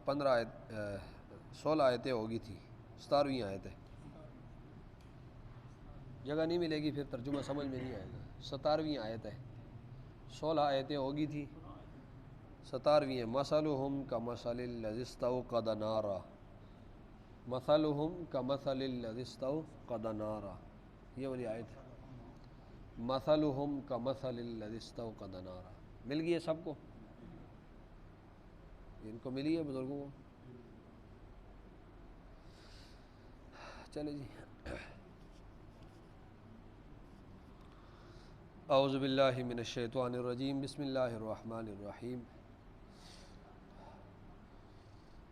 15 آیت 16 آیتیں ہوگی تھی، 17ویں آیت ہے، جگہ نہیں ملے گی پھر ترجمہ سمجھ میں نہیں آئے گا۔ 17ویں آیت ہے، 16 آیتیں ہوگی تھی، 17ویں ہے۔ مثلہم کمثل الذی استوقد نارا، مثلہم کمثل الذی استوقد نارا، یہ والی آیت ہے، مثلہم کمثل الذی استوقد نارا۔ مل گئی ہے سب کو؟ ان کو ملی ہے بزرگوں کو؟ چلے جی۔ اعوذ باللہ من الشیطان الرجیم، بسم اللہ الرحمن الرحیم۔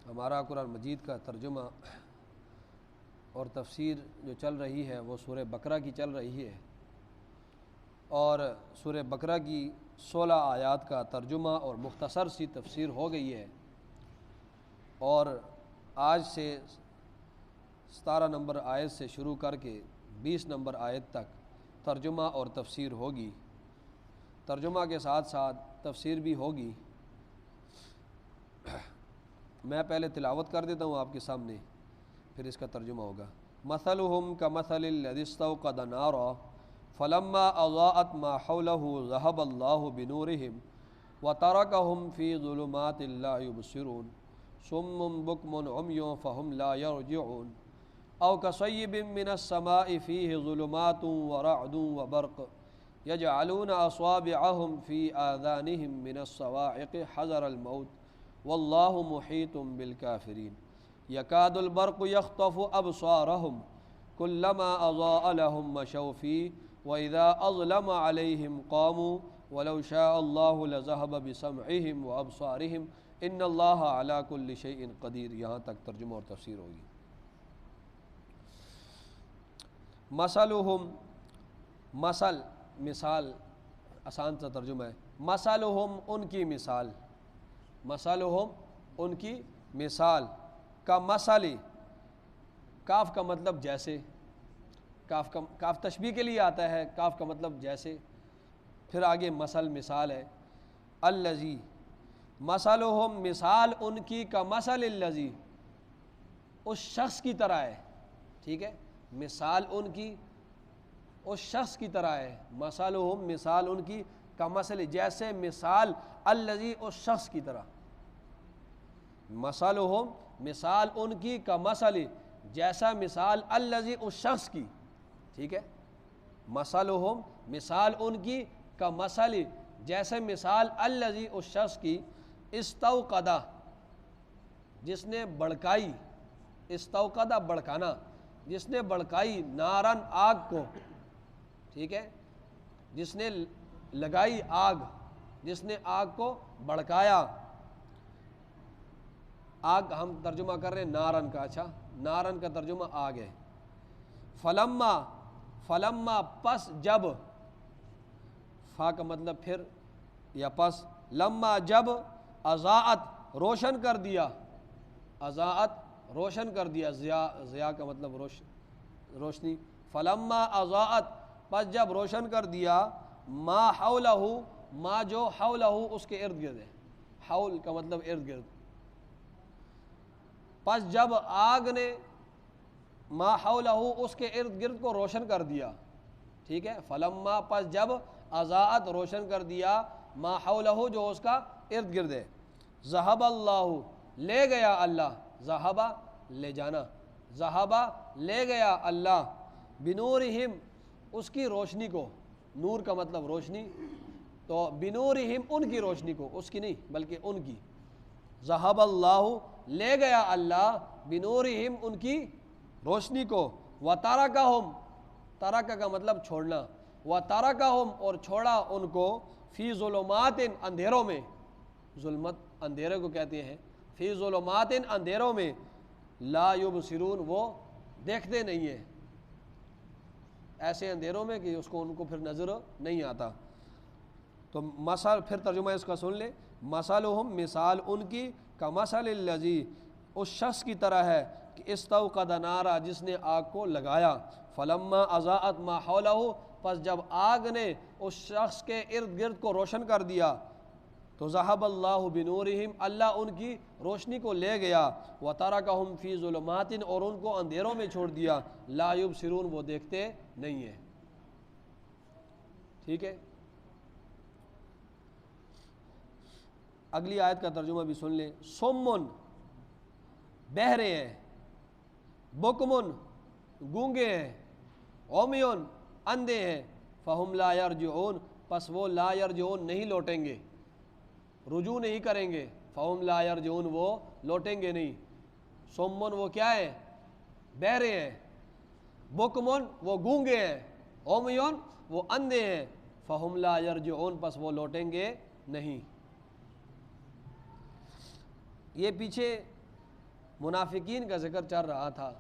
ہمارا قرآن مجید کا ترجمہ اور تفسیر جو چل رہی ہے وہ سورہ بقرہ کی چل رہی ہے، اور سورہ بقرہ کی 16 آیات کا ترجمہ اور مختصر سی تفسیر ہو گئی ہے، اور آج سے 17 نمبر آیت سے شروع کر کے 20 نمبر آیت تک ترجمہ اور تفسیر ہوگی، ترجمہ کے ساتھ ساتھ تفسیر بھی ہوگی۔ میں پہلے تلاوت کر دیتا ہوں آپ کے سامنے، پھر اس کا ترجمہ ہوگا۔ مثلہم کمثل الذی استوقد نارا فلما اضاءت ما حولہ ذہب اللہ بنورہم وترکہم فی ظلمات لا یبصرون صم بکم عمی فہم لا یرجعون او کصیب من السماء فیہ ظلمات ورعد وبرق یجعلون اصابعہم فی آذانہم من الصواعق حذر الموت واللہ محیط بالکافرین یکاد البرق یخطف ابصارہم کلما اضاء لہم مشوا فیہ وَإِذَا أَظْلَمَ عَلَيْهِمْ قَامُوا وَلَوْ شَاءَ اللَّهُ لَذَهَبَ بِسَمْعِهِمْ وَأَبْصَارِهِمْ إِنَّ اللَّهَ عَلَى كُلِّ شَيْءٍ قَدِيرٌ۔ یہاں تک ترجمہ اور تفسیر ہوگی۔ مثلہم، مثل مثال آسان سا ترجمہ ہے، مثلہم ان کی مثال، مثلہم ان کی مثال، کا مثل، کاف کا مطلب جیسے، کاف تشبیہ کے لیے آتا ہے، کاف کا مطلب جیسے، پھر آگے مثل مثال ہے۔ الذی، مثلہم مثال ان کی، کا مثل الذی اس شخص کی طرح ہے، ٹھیک ہے، مثال ان کی اس شخص کی طرح ہے، مثلہم مثال ان کی، کا مثل جیسے مثال، الذی اس شخص کی طرح، مثلہم مثال ان کی، کا مثل جیسا مثال، الذی اس شخص کی، ٹھیک ہے، مثلہم مثال ان کی، کا مثل جیسے مثال، الذی اس شخص کی، استوقدہ جس نے بھڑکائی، استوقدہ بھڑکانا، جس نے بھڑکائی، نارن آگ کو، ٹھیک ہے، جس نے لگائی آگ، جس نے آگ کو بھڑکایا، آگ ہم ترجمہ کر رہے ہیں نارن کا، اچھا نارن کا ترجمہ آگ ہے۔ فلما، فلما پس جب، فا کا مطلب پھر یا پس، لما جب، اضاءت روشن کر دیا، اضاءت روشن کر دیا، ضیاء کا مطلب روشنی، فلما اضاءت پس جب روشن کر دیا، ما حولہ ما جو حولہ اس کے ارد گرد ہے، حول کا مطلب ارد گرد، پس جب آگ نے ما حولہ اس کے ارد گرد کو روشن کر دیا، ٹھیک ہے، فلما پس جب، اضاءت روشن کر دیا، ما حولہ جو اس کا ارد گرد ہے، ذہب اللہ لے گیا اللہ، ذہب لے جانا، ذہب لے گیا اللہ، بنورہم اس کی روشنی کو، نور کا مطلب روشنی، تو بنورہم ان کی روشنی کو، اس کی نہیں بلکہ ان کی، ذہب اللہ لے گیا اللہ، بنورہم ان کی روشنی کو، وترکہم ترک کا مطلب چھوڑنا، وترکہم اور چھوڑا ان کو، فی ظلمات اندھیروں میں، ظلمت اندھیرے کو کہتے ہیں، فی ظلمات اندھیروں میں، لا یبصرون وہ دیکھتے نہیں ہیں، ایسے اندھیروں میں کہ اس کو ان کو پھر نظر نہیں آتا۔ تو مثل، پھر ترجمہ اس کا سن لے، مثلہم مثال ان کی، کمثل الذی اس شخص کی طرح ہے کہ استوقد نارا جس نے آگ کو لگایا، فلما اضاءت ما حولہ پس جب آگ نے اس شخص کے ارد گرد کو روشن کر دیا، تو ذہب اللہ بنورہم، اللہ ان کی روشنی کو لے گیا، وترکہم فی ظلمات، اور ان کو اندھیروں میں چھوڑ دیا، لا یبصرون، وہ دیکھتے نہیں ہیں۔ ٹھیک ہے، اگلی آیت کا ترجمہ بھی سن لیں۔ سمن، بہرے ہیں، بکمن، گونگے ہیں، عمیون، اندھے ہیں، فہم لا یرجعون، پس وہ لا یرجعون نہیں لوٹیں گے، رجوع نہیں کریں گے، فہم لا یرجعون، وہ لوٹیں گے نہیں۔ سمن وہ کیا ہے؟ بہرے ہیں، بکمن وہ گونگے ہیں، عمیون وہ اندھے ہیں، فہم لا یرجعون، پس وہ لوٹیں گے نہیں۔ یہ پیچھے منافقین کا ذکر چل رہا تھا،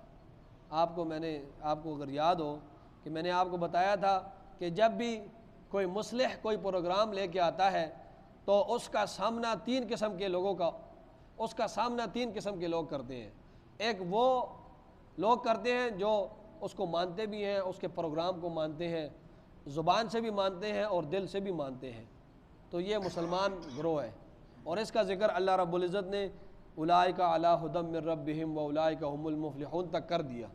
آپ کو اگر یاد ہو کہ میں نے آپ کو بتایا تھا کہ جب بھی کوئی مصلح کوئی پروگرام لے کے آتا ہے تو اس کا سامنا تین قسم کے لوگ کرتے ہیں۔ ایک وہ لوگ کرتے ہیں جو اس کو مانتے بھی ہیں، اس کے پروگرام کو مانتے ہیں، زبان سے بھی مانتے ہیں اور دل سے بھی مانتے ہیں، تو یہ مسلمان گروہ ہے، اور اس کا ذکر اللہ رب العزت نے اولئک علی ھدی من ربہم واولئک هم المفلحون تک کر دیا،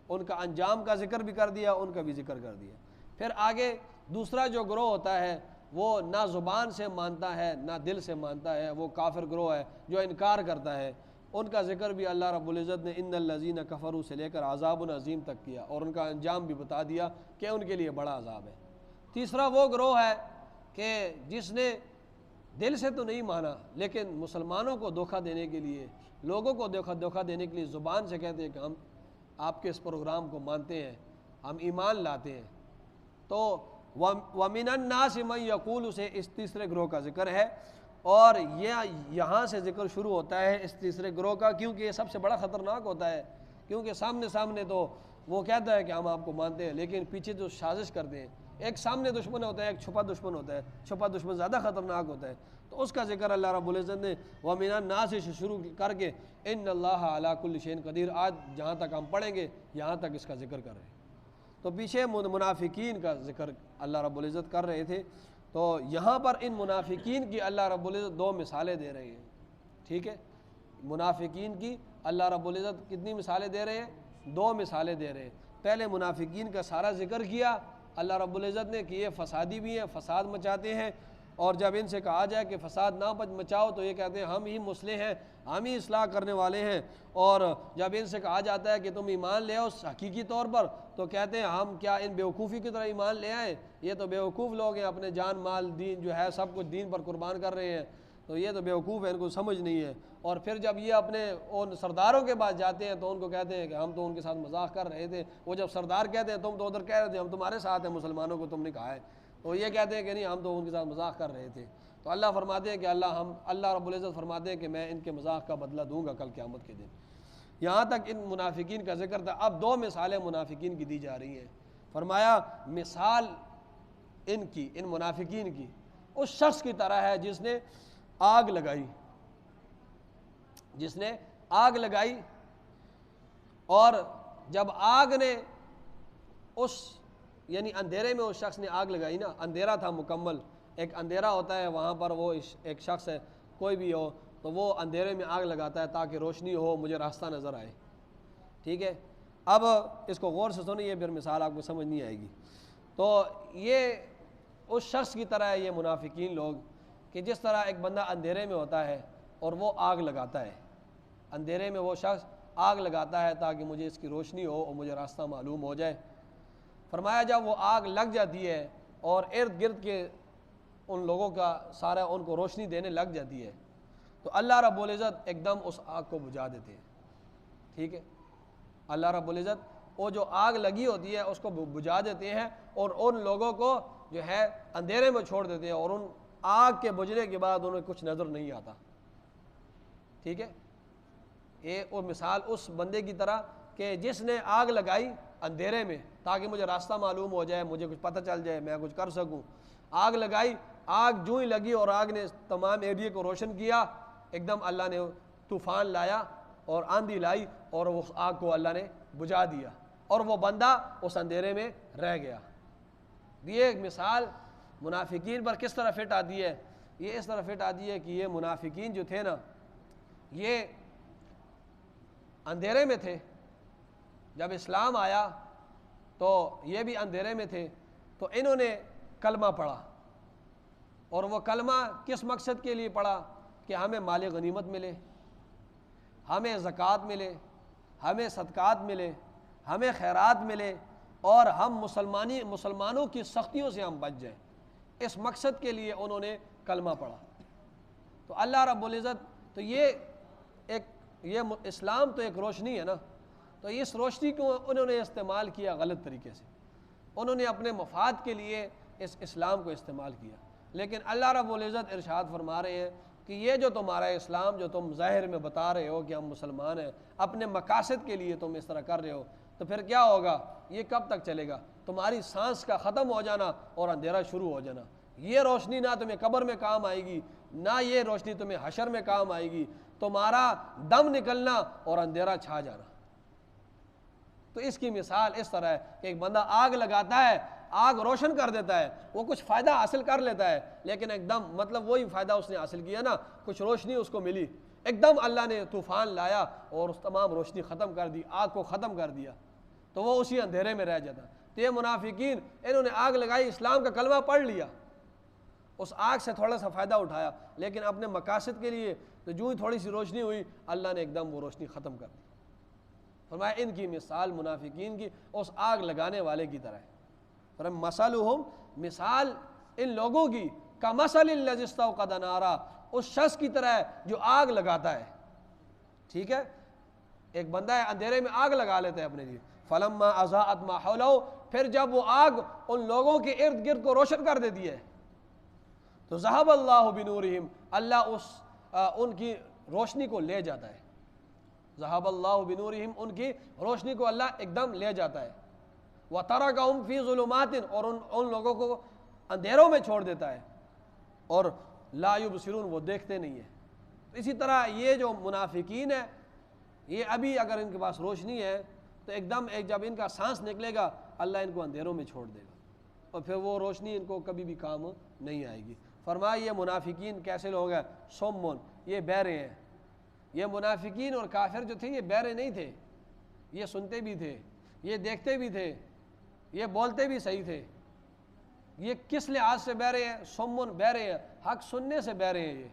ان کا انجام کا ذکر بھی کر دیا، ان کا بھی ذکر کر دیا۔ پھر آگے دوسرا جو گروہ ہوتا ہے وہ نہ زبان سے مانتا ہے نہ دل سے مانتا ہے، وہ کافر گروہ ہے جو انکار کرتا ہے، ان کا ذکر بھی اللہ رب العزت نے ان الذین کفروا سے لے کر عذاب عظیم تک کیا، اور ان کا انجام بھی بتا دیا کہ ان کے لیے بڑا عذاب ہے۔ تیسرا وہ گروہ ہے کہ جس نے دل سے تو نہیں مانا لیکن مسلمانوں کو دھوکہ دینے کے لیے، لوگوں کو دھوکہ دینے کے لیے زبان سے کہتے ہیں کہ ہم آپ کے اس پروگرام کو مانتے ہیں، ہم ایمان لاتے ہیں۔ تو وَمِنَ النَّاسِ مَن يَقُولُ سے اس تیسرے گروہ کا ذکر ہے، اور یہاں سے ذکر شروع ہوتا ہے اس تیسرے گروہ کا، کیونکہ یہ سب سے بڑا خطرناک ہوتا ہے، کیونکہ سامنے تو وہ کہتا ہے کہ ہم آپ کو مانتے ہیں، لیکن پیچھے جو سازش کرتے ہیں، ایک سامنے دشمن ہوتا ہے، ایک چھپا دشمن ہوتا ہے، چھپا دشمن زیادہ خطرناک ہوتا ہے، تو اس کا ذکر اللہ رب العزت نے وَمِنَ النَّاسِ سے شروع کر کے اِنَّ اللَّهَ عَلَىٰ كُلِّ شَيْءٍ قدیر، آج جہاں تک ہم پڑھیں گے یہاں تک اس کا ذکر کر رہے ہیں۔ تو پیچھے منافقین کا ذکر اللہ رب العزت کر رہے تھے، تو یہاں پر ان منافقین کی اللہ رب العزت دو مثالیں دے رہے ہیں۔ ٹھیک ہے، منافقین کی اللہ رب العزت کتنی مثالیں دے رہے ہیں؟ دو مثالیں دے رہے ہیں۔ پہلے منافقین کا سارا ذکر کیا اللہ رب العزت نے کہ یہ فسادی بھی ہیں، فساد مچاتے ہیں، اور جب ان سے کہا جائے کہ فساد نہ مچاؤ تو یہ کہتے ہیں ہم ہی مصلح ہیں، ہم ہی اصلاح کرنے والے ہیں، اور جب ان سے کہا جاتا ہے کہ تم ایمان لے آؤ حقیقی طور پر تو کہتے ہیں ہم کیا ان بیوقوفی کی طرح ایمان لے آئیں، یہ تو بیوقوف لوگ ہیں، اپنے جان مال دین جو ہے سب کچھ دین پر قربان کر رہے ہیں، تو یہ تو بیوقوف ہے، ان کو سمجھ نہیں ہے۔ اور پھر جب یہ اپنے ان سرداروں کے پاس جاتے ہیں تو ان کو کہتے ہیں کہ ہم تو ان کے ساتھ مذاق کر رہے تھے، وہ جب سردار کہتے ہیں تم تو ادھر کہہ رہے تھے ہم تمہارے ساتھ ہیں، مسلمانوں کو تم نے کہا ہے، تو یہ کہتے ہیں کہ نہیں ہم تو ان کے ساتھ مذاق کر رہے تھے۔ تو اللہ فرماتے ہیں کہ اللہ رب العزت فرماتے ہیں کہ میں ان کے مذاق کا بدلہ دوں گا کل قیامت کے دن۔ یہاں تک ان منافقین کا ذکر تھا، اب دو مثالیں منافقین کی دی جا رہی ہیں۔ فرمایا مثال ان منافقین کی اس شخص کی طرح ہے جس نے آگ لگائی، اور جب آگ نے یعنی اندھیرے میں اس شخص نے آگ لگائی نا، اندھیرا تھا مکمل، ایک اندھیرا ہوتا ہے وہاں پر، وہ ایک شخص ہے کوئی بھی ہو تو وہ اندھیرے میں آگ لگاتا ہے تاکہ روشنی ہو، مجھے راستہ نظر آئے۔ ٹھیک ہے، اب اس کو غور سے سنیے، پھر مثال آپ کو سمجھ نہیں آئے گی۔ تو یہ اس شخص کی طرح ہے یہ منافقین لوگ، کہ جس طرح ایک بندہ اندھیرے میں ہوتا ہے اور وہ آگ لگاتا ہے، اندھیرے میں وہ شخص آگ لگاتا ہے تاکہ مجھے اس کی روشنی ہو اور مجھے راستہ معلوم ہو جائے۔ فرمایا جب وہ آگ لگ جاتی ہے اور ارد گرد کے ان لوگوں کا سارا ان کو روشنی دینے لگ جاتی ہے تو اللہ رب العزت ایک دم اس آگ کو بجھا دیتے ہیں۔ ٹھیک ہے، اللہ رب العزت وہ جو آگ لگی ہوتی ہے اس کو بجھا دیتے ہیں اور ان لوگوں کو جو ہے اندھیرے میں چھوڑ دیتے ہیں، اور ان آگ کے بجھنے کے بعد انہیں کچھ نظر نہیں آتا۔ ٹھیک ہے، یہ وہ مثال اس بندے کی طرح کہ جس نے آگ لگائی اندھیرے میں تاکہ مجھے راستہ معلوم ہو جائے، مجھے کچھ پتہ چل جائے، میں کچھ کر سکوں۔ آگ لگائی، آگ جو ہی لگی اور آگ نے تمام ایریے کو روشن کیا، ایک دم اللہ نے طوفان لایا اور آندھی لائی اور اس آگ کو اللہ نے بجھا دیا، اور وہ بندہ اس اندھیرے میں رہ گیا۔ یہ ایک مثال منافقین پر کس طرح فٹ آتی ہے، یہ اس طرح فٹ آتی ہے کہ یہ منافقین جو تھے نا یہ اندھیرے میں تھے، جب اسلام آیا تو یہ بھی اندھیرے میں تھے، تو انہوں نے کلمہ پڑھا، اور وہ کلمہ کس مقصد کے لیے پڑھا کہ ہمیں مال غنیمت ملے، ہمیں زکوٰۃ ملے، ہمیں صدقات ملے، ہمیں خیرات ملے، اور ہم مسلمانوں کی سختیوں سے ہم بچ جائیں۔ اس مقصد کے لیے انہوں نے کلمہ پڑھا۔ تو اللہ رب العزت تو یہ اسلام تو ایک روشنی ہے نا، تو اس روشنی کو انہوں نے استعمال کیا غلط طریقے سے، انہوں نے اپنے مفاد کے لیے اس اسلام کو استعمال کیا۔ لیکن اللہ رب العزت ارشاد فرما رہے ہیں کہ یہ جو تمہارا اسلام جو تم ظاہر میں بتا رہے ہو کہ ہم مسلمان ہیں، اپنے مقاصد کے لیے تم اس طرح کر رہے ہو، تو پھر کیا ہوگا؟ یہ کب تک چلے گا؟ تمہاری سانس کا ختم ہو جانا اور اندھیرا شروع ہو جانا۔ یہ روشنی نہ تمہیں قبر میں کام آئے گی، نہ یہ روشنی تمہیں حشر میں کام آئے گی، تمہارا دم نکلنا اور اندھیرا چھا جانا۔ تو اس کی مثال اس طرح ہے کہ ایک بندہ آگ لگاتا ہے، آگ روشن کر دیتا ہے، وہ کچھ فائدہ حاصل کر لیتا ہے، لیکن ایک دم مطلب وہی فائدہ اس نے حاصل کیا نا، کچھ روشنی اس کو ملی، ایک دم اللہ نے طوفان لایا اور اس تمام روشنی ختم کر دی، آگ کو ختم کر دیا، تو وہ اسی اندھیرے میں رہ جاتا۔ تو یہ منافقین انہوں نے آگ لگائی، اسلام کا کلمہ پڑھ لیا، اس آگ سے تھوڑا سا فائدہ اٹھایا، لیکن اپنے مقاصد کے لیے تو جو ہی تھوڑی سی روشنی ہوئی اللہ نے ایک دم وہ روشنی ختم کر دی۔ فرمایا ان کی مثال منافقین کی اس آگ لگانے والے کی طرح ہے۔ فرمایا مثلہم، مثال ان لوگوں کی کمثل الذی استوقد نارا، اس شخص کی طرح ہے جو آگ لگاتا ہے۔ ٹھیک ہے، ایک بندہ ہے اندھیرے میں آگ لگا لیتا ہے اپنے لیے، فلما اضاءت ما حولہ، پھر جب وہ آگ ان لوگوں کے ارد گرد کو روشن کر دیتی ہے تو ذہب اللہ بنورہم، اللہ ان کی روشنی کو لے جاتا ہے۔ ذہب اللہ بنورہم، ان کی روشنی کو اللہ ایک دم لے جاتا ہے۔ وترکہم فی ظلمات، اور ان لوگوں کو اندھیروں میں چھوڑ دیتا ہے، اور لا یبصرون، وہ دیکھتے نہیں ہیں۔ اسی طرح یہ جو منافقین ہیں، یہ ابھی اگر ان کے پاس روشنی ہے تو ایک دم جب ان کا سانس نکلے گا اللہ ان کو اندھیروں میں چھوڑ دے گا، اور پھر وہ روشنی ان کو کبھی بھی کام نہیں آئے گی۔ فرمایا یہ منافقین کیسے لوگ ہیں؟ سمون، یہ بہرے ہیں۔ یہ منافقین اور کافر جو تھے یہ بہرے نہیں تھے، یہ سنتے بھی تھے، یہ دیکھتے بھی تھے، یہ بولتے بھی صحیح تھے۔ یہ کس لحاظ سے بہرے ہیں؟ سمون، بہرے ہیں، حق سننے سے بہرے ہیں یہ۔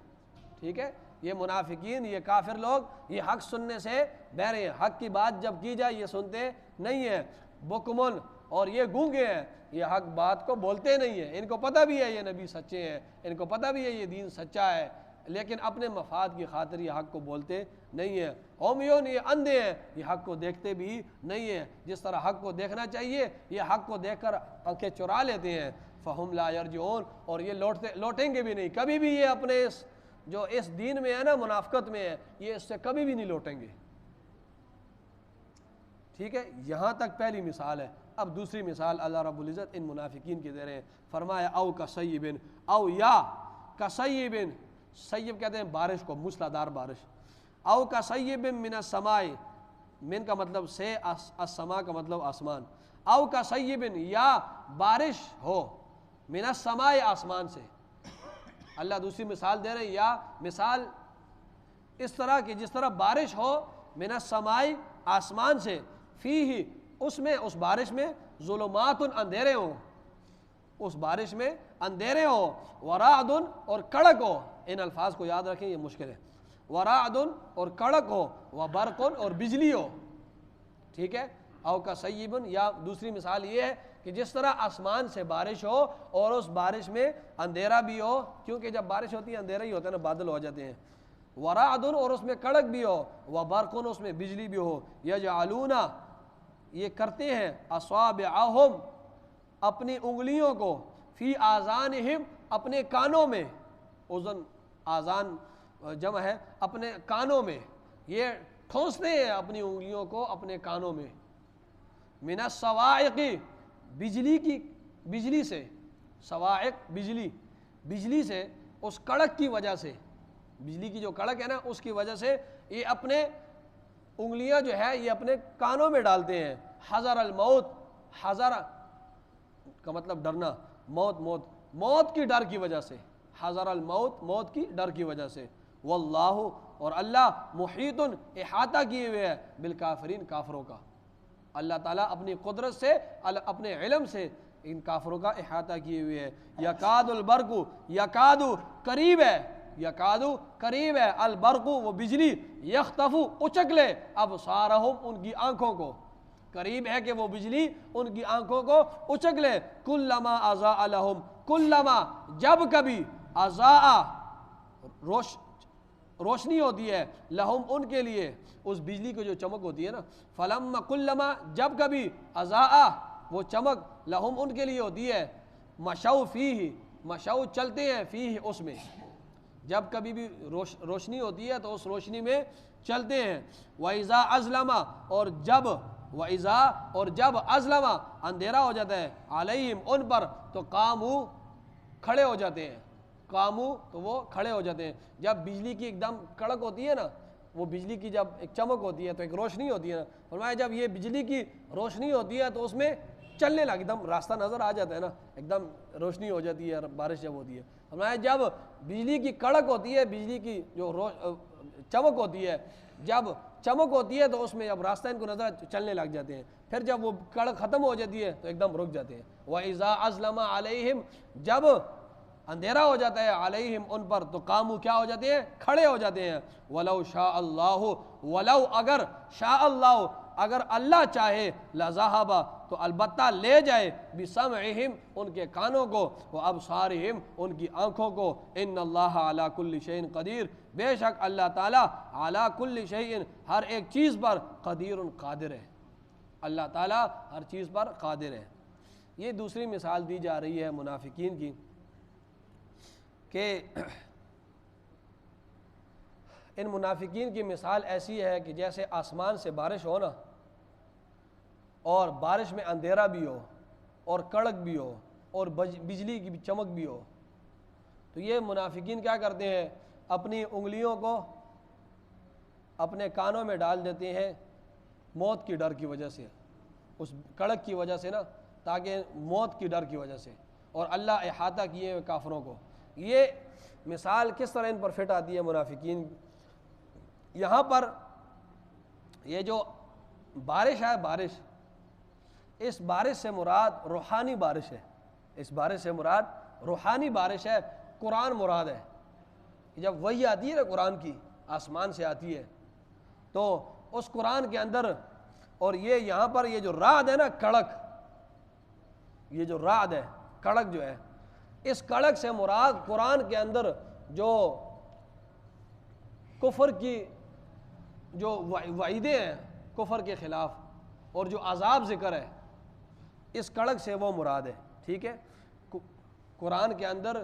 ٹھیک ہے، یہ منافقین، یہ کافر لوگ یہ حق سننے سے بہرے ہیں، حق کی بات جب کی جائے یہ سنتے نہیں ہیں۔ بکمن، اور یہ گونگے ہیں، یہ حق بات کو بولتے نہیں ہیں، ان کو پتہ بھی ہے یہ نبی سچے ہیں، ان کو پتہ بھی ہے یہ دین سچا ہے، لیکن اپنے مفاد کی خاطر یہ حق کو بولتے نہیں ہیں۔ عمیون، یہ اندھے ہیں، یہ حق کو دیکھتے بھی نہیں ہیں، جس طرح حق کو دیکھنا چاہیے یہ حق کو دیکھ کر آنکھیں چرا لیتے ہیں۔ فہم لا یرجعون، اور یہ لوٹیں گے بھی نہیں کبھی بھی، یہ اپنے اس دین میں ہے نا، منافقت میں ہے، یہ اس سے کبھی بھی نہیں لوٹیں گے۔ ٹھیک ہے، یہاں تک پہلی مثال ہے۔ اب دوسری مثال اللہ رب العزت ان منافقین کی دے رہے ہیں۔ فرمایا او کسیبن، او یا کسیبن، سیب کہتے ہیں بارش کو، موسلادھار بارش۔ او کسیبن من السماء، من کا مطلب سے، السماء کا مطلب آسمان۔ او کسیبن، یا بارش ہو، من السماء، آسمان سے۔ اللہ دوسری مثال دے رہے ہیں، یا مثال اس طرح کہ جس طرح بارش ہو، من السماء، آسمان سے، فیہ، اس میں، اس بارش میں، ظلمات، اندھیرے ہوں، اس بارش میں اندھیرے ہو، ورعد، اور کڑک ہو۔ ان الفاظ کو یاد رکھیں، یہ مشکل ہے۔ ورعد، اور کڑک ہو، وبرق، اور بجلی ہو۔ ٹھیک ہے، او کسیبن، یا دوسری مثال یہ ہے کہ جس طرح آسمان سے بارش ہو اور اس بارش میں اندھیرا بھی ہو، کیونکہ جب بارش ہوتی ہے اندھیرا ہی ہوتا ہے نا، بادل ہو جاتے ہیں۔ ورعد، اور اس میں کڑک بھی ہو، وبرق، اس میں بجلی بھی ہو۔ یجعلون، یہ کرتے ہیں، اصابعہم، اپنی انگلیوں کو، فی آذانہم، اپنے کانوں میں، اذن، آذان جمع ہے، اپنے کانوں میں، یہ ٹھونستے ہیں اپنی انگلیوں کو اپنے کانوں میں، من الصواعق، بجلی سے، صواعق بجلی، بجلی سے، اس کڑک کی وجہ سے، بجلی کی جو کڑک ہے نا اس کی وجہ سے یہ اپنے انگلیاں جو ہے یہ اپنے کانوں میں ڈالتے ہیں۔ حذر الموت، حذر کا مطلب ڈرنا، موت کی ڈر کی وجہ سے، حذر الموت، موت کی ڈر کی وجہ سے، واللہ اور اللہ محیط احاطہ کیے ہوئے ہے بالکافرین کافروں کا، اللہ تعالیٰ اپنی قدرت سے اپنے علم سے ان کافروں کا احاطہ کیے ہوئے ہے۔ یکاد البرق، یکاد قریب ہے، یکاد قریب ہے، البرق وہ بجلی، یخطف اچک لے ابصارہم ان کی آنکھوں کو، قریب ہے کہ وہ بجلی ان کی آنکھوں کو اچک لے، کلما اضاء لہم، کلما جب کبھی اضاء روشنی ہوتی ہے، لہم ان کے لیے، اس بجلی کو جو چمک ہوتی ہے نا، فلما کلما جب کبھی اضاء وہ چمک لہم ان کے لیے ہوتی ہے، مشوا فیہ مشوا چلتے ہیں فیہ اس میں، جب کبھی بھی روشنی ہوتی ہے تو اس روشنی میں چلتے ہیں، وَإِذَا أَظْلَمَ اور جب أَظْلَمَ اندھیرا ہو جاتا ہے، علیہم ان پر، تو قاموا کھڑے ہو جاتے ہیں، قاموا تو وہ کھڑے ہو جاتے ہیں، جب بجلی کی ایک دم کڑک ہوتی ہے نا، وہ بجلی کی جب ایک چمک ہوتی ہے تو ایک روشنی ہوتی ہے نا، فرمایا جب یہ بجلی کی روشنی ہوتی ہے تو اس میں چلنے لگ، ایک دم راستہ نظر آ جاتا ہے نا، ایک دم روشنی ہو جاتی ہے بارش جب ہوتی ہے، فرمایا جب بجلی کی کڑک ہوتی ہے، بجلی کی جو چمک ہوتی ہے، جب چمک ہوتی ہے تو اس میں جب راستہ ان کو نظر چلنے لگ جاتے ہیں، پھر جب وہ کڑک ختم ہو جاتی ہے تو ایک دم رک جاتے ہیں، وَإِذَا أَظْلَمَ عَلَيْهِمْ جب اندھیرا ہو جاتا ہے علیہم ان پر، تو قاموا کیا ہو جاتے ہیں، کھڑے ہو جاتے ہیں، وَلَوْ شَاءَ اللَّهُ ولو اگر شاء اللہ اگر اللہ چاہے، لَذَهَبَ تو البتہ لے جائے، بِسَمْعِهِمْ ان کے کانوں کو، وَأَبْصَارِهِمْ ان کی آنکھوں کو، إِنَّ اللَّهَ عَلَى كُلِّ شَيْءٍ قدیر بے شک اللہ تعالیٰ عَلَى كُلِّ شَيْءٍ ہر ایک چیز پر قدیر قادر ہے، اللہ تعالیٰ ہر چیز پر قادر ہے۔ یہ دوسری مثال دی جا رہی ہے منافقین کی کہ ان منافقین کی مثال ایسی ہے کہ جیسے آسمان سے بارش ہو نا، اور بارش میں اندھیرا بھی ہو اور کڑک بھی ہو اور بجلی کی بھی چمک بھی ہو، تو یہ منافقین کیا کرتے ہیں، اپنی انگلیوں کو اپنے کانوں میں ڈال دیتے ہیں موت کی ڈر کی وجہ سے، اس کڑک کی وجہ سے نا، تاکہ موت کی ڈر کی وجہ سے، اور اللہ احاطہ کیے ہوئے کافروں کو۔ یہ مثال کس طرح ان پر فٹ آتی ہے منافقین، یہاں پر یہ جو بارش ہے، بارش، اس بارش سے مراد روحانی بارش ہے، اس بارش سے مراد روحانی بارش ہے، قرآن مراد ہے۔ جب وحی آتی ہے نا قرآن کی، آسمان سے آتی ہے، تو اس قرآن کے اندر، اور یہ یہاں پر یہ جو رعد ہے نا، کڑک، یہ جو رعد ہے، کڑک جو ہے، اس کڑک سے مراد قرآن کے اندر جو کفر کی جو وعیدیں ہیں کفر کے خلاف اور جو عذاب ذکر ہے، اس کڑک سے وہ مراد ہے، ٹھیک ہے۔ قرآن کے اندر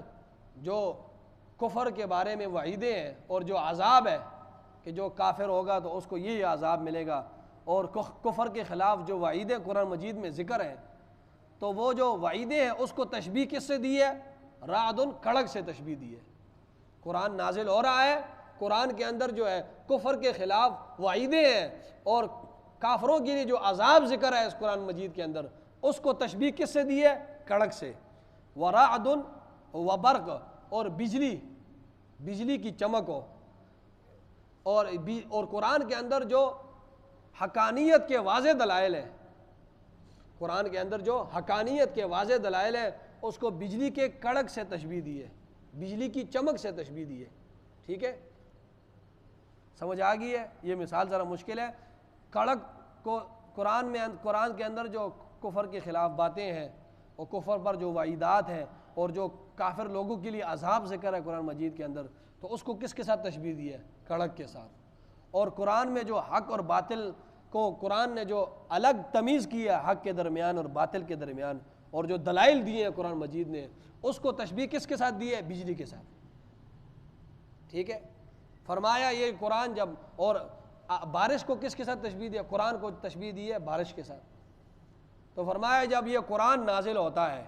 جو کفر کے بارے میں وعیدیں ہیں اور جو عذاب ہے کہ جو کافر ہوگا تو اس کو یہ عذاب ملے گا، اور کفر کے خلاف جو وعیدیں قرآن مجید میں ذکر ہیں، تو وہ جو وعیدیں ہیں اس کو تشبیہ کس سے دی ہے، رعد کڑک سے تشبیہ دی ہے۔ قرآن نازل ہو رہا ہے، قرآن کے اندر جو ہے کفر کے خلاف وعیدیں ہیں اور کافروں کے لیے جو عذاب ذکر ہے اس قرآن مجید کے اندر، اس کو تشبیہ کس سے دی ہے، کڑک سے۔ ورعد وبرق اور بجلی کی چمک ہو، اور قرآن کے اندر جو حقانیت کے واضح دلائل ہیں، قرآن کے اندر جو حقانیت کے واضح دلائل ہیں، اس کو بجلی کے کڑک سے تشبیہ دی ہے، بجلی کی چمک سے تشبیہ دی ہے، ٹھیک ہے، سمجھ آ گئی ہے۔ یہ مثال ذرا مشکل ہے، کڑک کو قرآن کے اندر جو کفر کے خلاف باتیں ہیں اور کفر پر جو وعیدات ہیں اور جو کافر لوگوں کے لیے عذاب ذکر ہے قرآن مجید کے اندر، تو اس کو کس کے ساتھ تشبیہ دی ہے، کڑک کے ساتھ۔ اور قرآن میں جو حق اور باطل کو قرآن نے جو الگ تمیز کی ہے حق کے درمیان اور باطل کے درمیان، اور جو دلائل دیے ہیں قرآن مجید نے، اس کو تشبیہ کس کے ساتھ دی ہے، بجلی کے ساتھ، ٹھیک ہے۔ فرمایا یہ قرآن جب، اور بارش کو کس کے ساتھ تشبیہ دیا، قرآن کو تشبیہ دی ہے بارش کے ساتھ، تو فرمایا جب یہ قرآن نازل ہوتا ہے،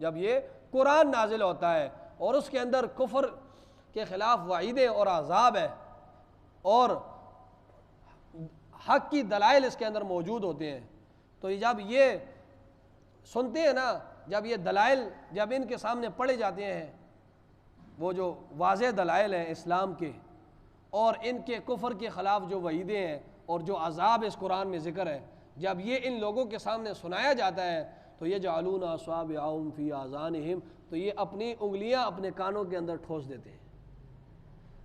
جب یہ قرآن نازل ہوتا ہے اور اس کے اندر کفر کے خلاف وعیدیں اور عذاب ہے اور حق کی دلائل اس کے اندر موجود ہوتے ہیں، تو جب یہ سنتے ہیں نا، جب یہ دلائل جب ان کے سامنے پڑھے جاتے ہیں، وہ جو واضح دلائل ہیں اسلام کے اور ان کے کفر کے خلاف جو وعیدیں ہیں اور جو عذاب اس قرآن میں ذکر ہے، جب یہ ان لوگوں کے سامنے سنایا جاتا ہے تو یجعلون اصابعهم فی آذانہم، تو یہ اپنی انگلیاں اپنے کانوں کے اندر ٹھوس دیتے ہیں۔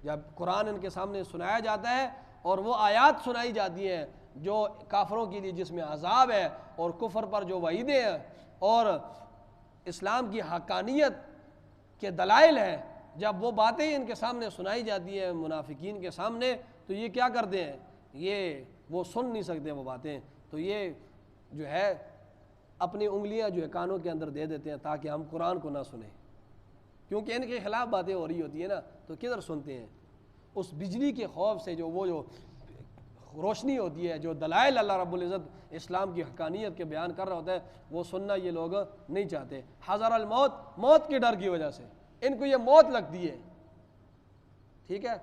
جب قرآن ان کے سامنے سنایا جاتا ہے اور وہ آیات سنائی جاتی ہیں جو کافروں کے لیے جس میں عذاب ہے اور کفر پر جو وعیدیں ہیں اور اسلام کی حقانیت کے دلائل ہیں، جب وہ باتیں ان کے سامنے سنائی جاتی ہیں منافقین کے سامنے، تو یہ کیا کرتے ہیں، یہ وہ سن نہیں سکتے وہ باتیں، تو یہ جو ہے اپنی انگلیاں جو ہے کانوں کے اندر دے دیتے ہیں تاکہ ہم قرآن کو نہ سنیں، کیونکہ ان کے خلاف باتیں ہو رہی ہوتی ہیں نا، تو کدھر سنتے ہیں۔ اس بجلی کے خوف سے جو وہ جو روشنی ہوتی ہے، جو دلائل اللہ رب العزت اسلام کی حقانیت کے بیان کر رہا ہوتا ہے، وہ سننا یہ لوگ نہیں چاہتے۔ حذر الموت، موت کے ڈر کی وجہ سے ان کو یہ موت لگتی ہے، ٹھیک ہے۔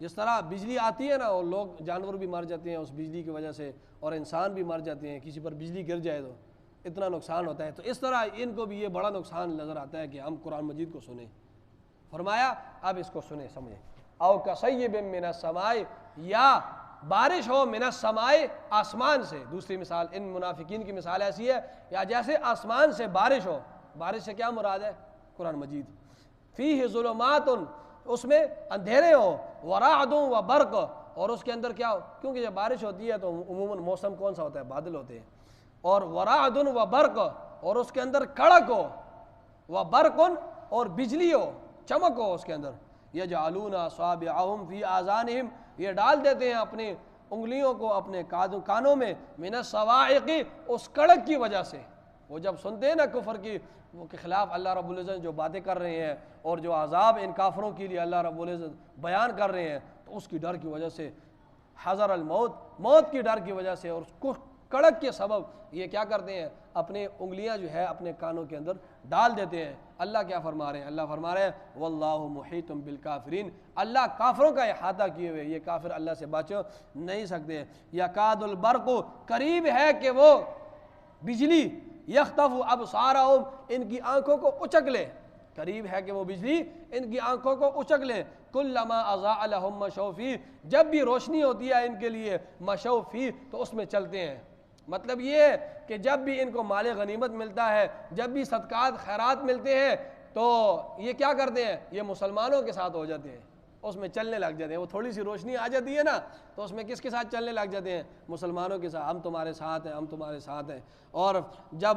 جس طرح بجلی آتی ہے نا اور لوگ جانور بھی مر جاتے ہیں اس بجلی کی وجہ سے، اور انسان بھی مر جاتے ہیں، کسی پر بجلی گر جائے تو اتنا نقصان ہوتا ہے، تو اس طرح ان کو بھی یہ بڑا نقصان نظر آتا ہے کہ ہم قرآن مجید کو سنیں۔ فرمایا اب اس کو سنیں سمجھیں۔ او کصیب من السماء، یا بارش ہو من السماء، آسمان سے۔ دوسری مثال ان منافقین کی مثال ایسی ہے، یا جیسے آسمان سے بارش ہو، بارش سے کیا مراد ہے، قرآن مجید۔ فیہ ظلمات، اس میں اندھیرے ہو، ورعد و برق، اور اس کے اندر کیا ہو، کیونکہ جب بارش ہوتی ہے تو عموماً موسم کون سا ہوتا ہے، بادل ہوتے ہیں، اور ورعد و برق، اور اس کے اندر کڑک ہو، و برق، اور بجلی ہو، چمک ہو اس کے اندر۔ یجعلون اصابعهم فی آذانہم، یہ ڈال دیتے ہیں اپنی انگلیوں کو اپنے کانوں میں، من الصواعق، اس کڑک کی وجہ سے۔ وہ جب سنتے ہیں نا کفر کی وہ کے خلاف اللہ رب العزت جو باتیں کر رہے ہیں اور جو عذاب ان کافروں کے لیے اللہ رب العزت بیان کر رہے ہیں، تو اس کی ڈر کی وجہ سے، حذر الموت، موت کی ڈر کی وجہ سے اور اس کڑک کے سبب یہ کیا کرتے ہیں، اپنے انگلیاں جو ہے اپنے کانوں کے اندر ڈال دیتے ہیں۔ اللہ کیا فرما رہے ہیں، اللہ فرما رہے ہیں واللہ محیط بالکافرین، اللہ کافروں کا احاطہ کیے ہوئے، یہ کافر اللہ سے بچ نہیں سکتے۔ یکاد البرق، قریب ہے کہ وہ بجلی، یخطف ابصارہم، ان کی آنکھوں کو اچک لے، قریب ہے کہ وہ بجلی ان کی آنکھوں کو اچک لے۔ کلما اضاء لهم مشوا فیہ، جب بھی روشنی ہوتی ہے ان کے لیے، مشوا فیہ، تو اس میں چلتے ہیں۔ مطلب یہ ہے کہ جب بھی ان کو مال غنیمت ملتا ہے، جب بھی صدقات خیرات ملتے ہیں، تو یہ کیا کرتے ہیں، یہ مسلمانوں کے ساتھ ہو جاتے ہیں، اس میں چلنے لگ جاتے ہیں۔ وہ تھوڑی سی روشنی آ جاتی ہے نا تو اس میں کس کے ساتھ چلنے لگ جاتے ہیں، مسلمانوں کے ساتھ، ہم تمہارے ساتھ ہیں، ہم تمہارے ساتھ ہیں۔ اور جب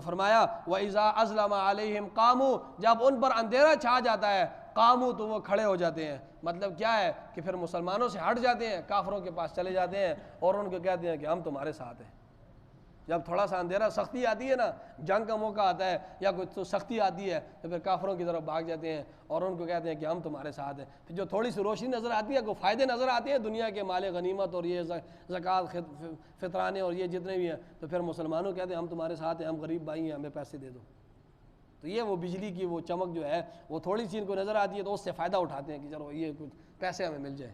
فرمایا وَإِذَا أَظْلَمَ عَلَيْهِمْ قَامُوا، جب ان پر اندھیرا چھا جاتا ہے، قاموا، تو وہ کھڑے ہو جاتے ہیں۔ مطلب کیا ہے کہ پھر مسلمانوں سے ہٹ جاتے ہیں، کافروں کے پاس چلے جاتے ہیں اور ان کو کہتے ہیں کہ ہم تمہارے ساتھ ہیں۔ جب تھوڑا سا اندھیرا، سختی آتی ہے نا، جنگ کا موقع آتا ہے یا کوئی تو سختی آتی ہے، تو پھر کافروں کی طرف بھاگ جاتے ہیں اور ان کو کہتے ہیں کہ ہم تمہارے ساتھ ہیں۔ پھر جو تھوڑی سی روشنی نظر آتی ہے، کوئی فائدے نظر آتے ہیں دنیا کے، مال غنیمت اور یہ زکوٰۃ، فطرانے اور یہ جتنے بھی ہیں، تو پھر مسلمانوں کہتے ہیں ہم تمہارے ساتھ ہیں، ہم غریب بھائی ہیں، ہمیں پیسے دے دو۔ تو یہ وہ بجلی کی وہ چمک جو ہے وہ تھوڑی سی ان کو نظر آتی ہے تو اس سے فائدہ اٹھاتے ہیں کہ چلو یہ کچھ پیسے ہمیں مل جائے۔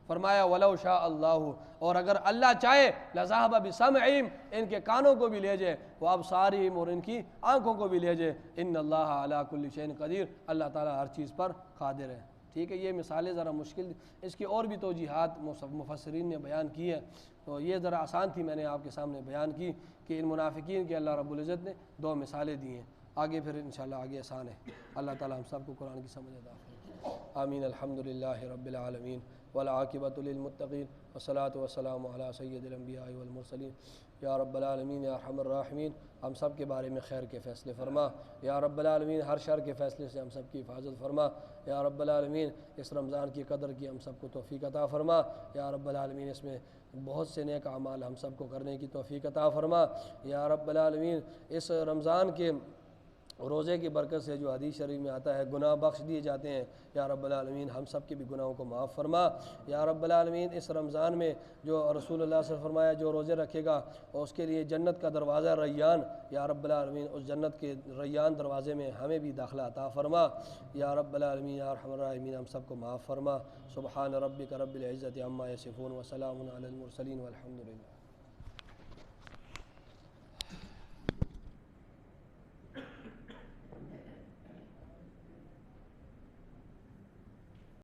فرمایا وَلَوْ شَاءَ اللَّهُ، اور اگر اللہ چاہے، لَذَهَبَ بِسَمْعِهِمْ، ان کے کانوں کو بھی لے جائے، وَأَبْصَارِهِمْ، اور ان کی آنکھوں کو بھی لے جائے، إِنَّ اللَّهَ عَلَىٰ كُلِّ شَيْءٍ قَدِيرٌ، اللہ تعالیٰ ہر چیز پر قادر ہے۔ ٹھیک ہے، یہ مثالیں ذرا مشکل، اس کی اور بھی توجیحات مفسرین نے بیان کی ہے، تو یہ ذرا آسان تھی، میں نے آپ کے سامنے بیان کی کہ ان منافقین کے اللہ رب العزت نے دو مثالیں دی ہیں، آگے پھر انشاءاللہ آگے آسان ہے۔ اللہ تعالیٰ ہم سب کو قرآن کی سمجھ عطا فرمائے۔ آمین۔ الحمدللہ رب العالمین والعاقبۃ للمتقین والصلاۃ والسلام علی سید الانبیاء والمرسلین۔ یا رب العالمین یا ارحم الراحمین، ہم سب کے بارے میں خیر کے فیصلے فرما۔ یا رب العالمین ہر شر کے فیصلے سے ہم سب کی حفاظت فرما۔ یا رب العالمین اس رمضان کی قدر کی ہم سب کو توفیق عطا فرما۔ یا رب العالمین اس میں بہت سے نیک اعمال ہم سب کو کرنے کی توفیق عطا فرما۔ یا رب العالمین اس رمضان کے روزے کی برکت سے جو حدیث شریف میں آتا ہے گناہ بخش دیے جاتے ہیں، یا رب العالمین ہم سب کے بھی گناہوں کو معاف فرما۔ یا رب العالمین اس رمضان میں جو رسول اللہ صلی اللہ علیہ وسلم فرمایا جو روزے رکھے گا اور اس کے لیے جنت کا دروازہ ریان، یا رب العالمین اس جنت کے ریان دروازے میں ہمیں بھی داخلہ عطا فرما۔ یا رب العالمین یا ارحم الراحمین ہم سب کو معاف فرما۔ سبحان ربک رب العزت عما یصفون وسلام علی المرسلین والحمد للہ۔